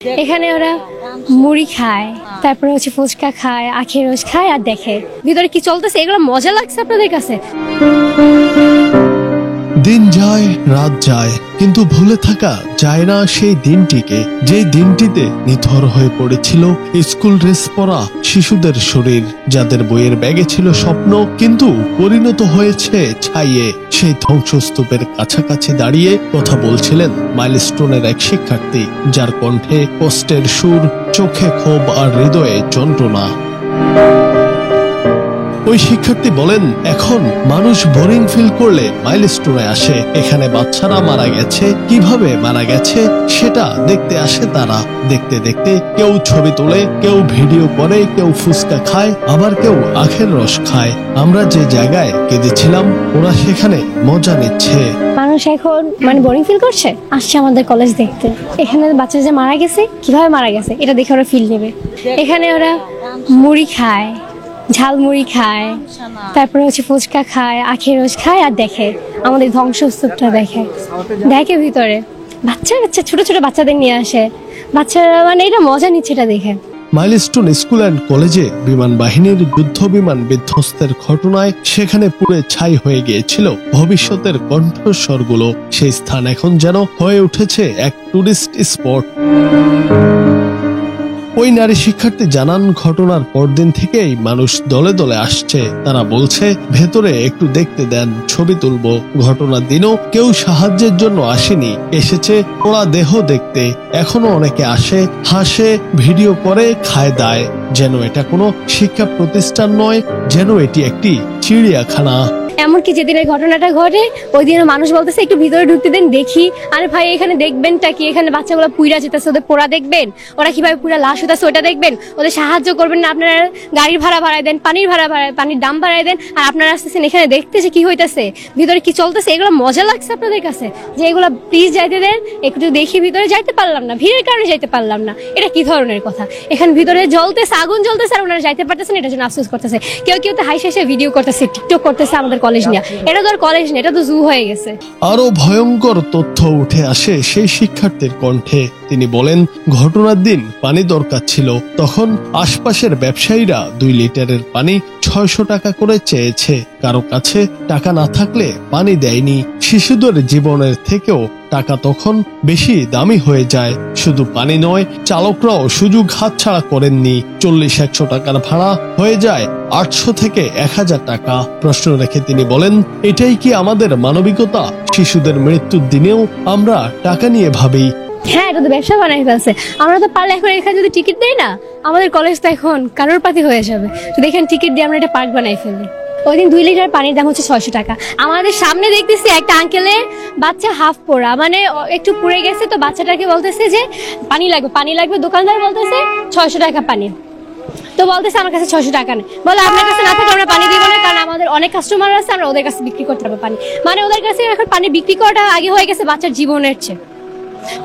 এখানে ওরা মুড়ি খায়, তারপরে হচ্ছে ফুচকা খায়, আখের রস খায় আর দেখে ভিতরে কি চলতেছে। এগুলো মজা লাগছে আপনাদের কাছে? দিন যায় রাত যায়, কিন্তু ভুলে থাকা যায় না সেই দিনটিকে, যে দিনটিতে নিথর হয়ে পড়েছিল স্কুল ড্রেস পরা শিশুদের শরীর, যাদের বইয়ের ব্যাগে ছিল স্বপ্ন কিন্তু পরিণত হয়েছে ছাইয়ে। সেই ধ্বংসস্তূপের কাছাকাছি দাঁড়িয়ে কথা বলছিলেন মাইলস্টোনের এক শিক্ষার্থী, যার কণ্ঠে কষ্টের সুর, চোখে ক্ষোভ আর হৃদয়ে যন্ত্রণা। ওই শিক্ষার্থী বলেন, এখন মানুষ বোরিং ফিল করলে মাইলস্টোনে আসে। এখানে বাচ্চারা মারা গেছে, কিভাবে মারা গেছে সেটা দেখতে আসে তারা। দেখতে দেখতে কেউ ছবি তোলে, কেউ ভিডিও করে, কেউ ফুচকা খায়, আবার কেউ আখের রস খায়। আমরা যে জায়গায় কেঁদেছিলাম ওরা সেখানে মজা নিচ্ছে। মানুষ এখন বোরিং ফিল করছে, আসছে আমাদের কলেজ দেখতে। এখানে বাচ্চা যে মারা গেছে, কিভাবে মারা গেছে এটা দেখে ওরা ফিল নেবে। এখানে ওরা মুড়ি খায়, ঝালমুড়ি খায়, তারপরে হচ্ছে ফুচকা খায়, আখের রস খায় আর দেখে আমাদের ধ্বংসস্তূপটা দেখে ভিতরে বাচ্চা ছোট ছোট বাচ্চাদের নিয়ে আসে। বাচ্চারা এটা মজা নিচ্ছে এটা দেখে। মাইলস্টোন স্কুল অ্যান্ড কলেজে বিমান বাহিনীর যুদ্ধ বিমান বিধ্বস্তের ঘটনায় সেখানে পুড়ে ছাই হয়ে গিয়েছিল ভবিষ্যতের কণ্ঠস্বরগুলো। সেই স্থান এখন যেন হয়ে উঠেছে এক টুরিস্ট স্পট। ওই নারী শিক্ষার্থী জানান, ঘটনার পরদিন থেকেই মানুষ দলে দলে আসছে। তারা বলছে, ভেতরে একটু দেখতে দেন, ছবি তুলবো। ঘটনার দিনও কেউ সাহায্যের জন্য আসেনি, এসেছে ওরা দেহ দেখতে। এখনো অনেকে আসে, হাসে, ভিডিও করে, খায় দায়। যেন এটা কোনো শিক্ষা প্রতিষ্ঠান নয়, যেন এটি একটি চিড়িয়াখানা। এমনকি যেদিনের ঘটনাটা ঘটে ওই দিনে মানুষ বলতেছে একটু ভিতরে ঢুকতে দেন দেখি। আরে ভাই, এখানে দেখবেনটা কি? এখানে বাচ্চাগুলো পুইরা যেতেছে, ওদের পোড়া দেখবেন? ওরা কিভাবে পুরা লাশ হতেছে ওটা দেখবেন? ওদের সাহায্য করবেন না? আপনারা গাড়ির ভাড়া বাড়ায় দেন, পানির দাম বাড়ায় দেন, আর আপনারা আসতেছেন এখানে দেখতে যে কি হইতেছে, ভিতরে কি চলতেছে। এগুলো মজা লাগছে আপনাদের কাছে? যে এগুলো প্লিজ যাইতে দেন, একটু দেখি। ভিতরে যাইতে পারলাম না, ভিড়ের কারণে যাইতে পারলাম না, এটা কি ধরনের কথা? এখানে ভিতরে জ্বলতেছে, আগুন জ্বলতেছে, আর ওনারা যাইতে পারতেছেন, এটার জন্য আফসোস করতেছে। কেউ কেউ তো হাই শেষে ভিডিও করতেছে, টিকটক করতেছে আমাদের কলেজ নিয়ে। এটা তো আর কলেজ না, এটা তো জু হয়ে গেছে। আরো ভয়ঙ্কর তথ্য উঠে আসে সেই শিক্ষার্থীর কণ্ঠে। তিনি বলেন, ঘটনার দিন পানি দরকার ছিল, তখন আশপাশের ব্যবসায়ীরা 2 লিটারের পানি 600 টাকা করে চেয়েছে। কারো কাছে টাকা না থাকলে পানি দেয়নি। শিশুদের জীবনের থেকেও টাকা তখন বেশি দামি হয়ে যায়। শুধু পানি নয়, চালকরাও সুযোগ হাতছাড়া করেননি। 40-100 টাকার ভাড়া হয়ে যায় 800 থেকে 1000 টাকা। প্রশ্ন রেখে তিনি বলেন, এটাই কি আমাদের মানবিকতা? শিশুদের মৃত্যুর দিনেও আমরা টাকা নিয়ে ভাবি। হ্যাঁ, এটা তো ব্যবসা বানাই ফেলছে। আমরা তো পারলে এখন এখানে যদি টিকিট দেই না, আমাদের কলেজ তো এখন কারোর পাতি হয়ে যাবে। যদি এখানে টিকিট দিয়ে আমরা এটা পার্ক বানাই ফেলি। ওই দিন 2 লিটার পানির দাম হচ্ছে 600 টাকা। আমাদের সামনে দেখতেছি একটা আঙ্কেলের বাচ্চা হাফ পোড়া, একটু পুড়ে গেছে, তো বাচ্চাটাকে বলতেছে যে পানি লাগবে। দোকানদার বলতেছে 600 টাকা পানি। তো বলতেছে আমার কাছে 600 টাকা নেই। বলে আপনার কাছে না থাকলে আমরা পানি দিব না, কারণ আমাদের অনেক কাস্টমার আছে, আমরা ওদের কাছে বিক্রি করতে পারবো পানি। ওদের কাছে এখন পানি বিক্রি করাটা আগে হয়ে গেছে বাচ্চার জীবনের চেয়ে।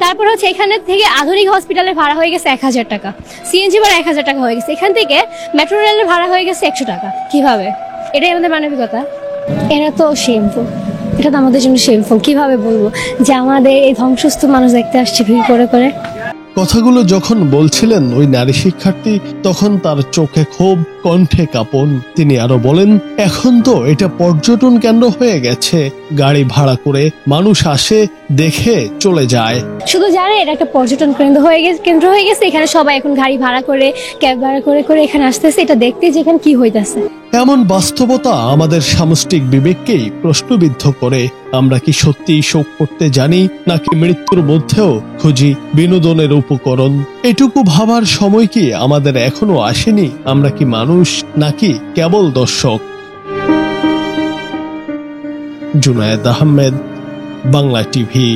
তারপর হচ্ছে এখানে থেকে আধুনিক হসপিটালের ভাড়া হয়ে গেছে 1000 টাকা, সিএনজি ভাড়া 1000 টাকা হয়ে গেছে। এখান থেকে মেট্রো রেলের ভাড়া হয়ে গেছে 100 টাকা। কিভাবে? এটাই আমাদের মানবিকতা? এটা তো শেমফুল, এটা তো আমাদের জন্য শেমফুল। কিভাবে বলবো যে আমাদের এই ধ্বংসস্তূপ মানুষ দেখতে আসছে ভিড় করে করে? কথাগুলো যখন বলছিলেন ওই নারী শিক্ষার্থী, তখন তার চোখে ক্ষোভ, কণ্ঠে কাঁপন। তিনি আরো বলেন, এখন তো এটা পর্যটন কেন্দ্র হয়ে গেছে। গাড়ি ভাড়া করে মানুষ আসে, দেখে চলে যায়। শুধু জানে এটা একটা পর্যটন কেন্দ্র হয়ে গেছে। এখানে সবাই এখন গাড়ি ভাড়া করে, ক্যাব ভাড়া করে এখানে আসতেছে এটা দেখতে যে এখানে কি হইতেছে। এমন বাস্তবতা আমাদের সামষ্টিক বিবেককেই প্রশ্নবিদ্ধ করে। আমরা কি সত্যি শোক করতে জানি, নাকি মৃত্যুর মধ্যেও খুঁজি বিনোদনের উপকরণ? এটুকু ভাবার সময় কি আমাদের এখনো আসেনি? আমরা কি মানুষ নাকি কেবল দর্শক? জুনায়েদ আহমেদ, বাংলা টিভি।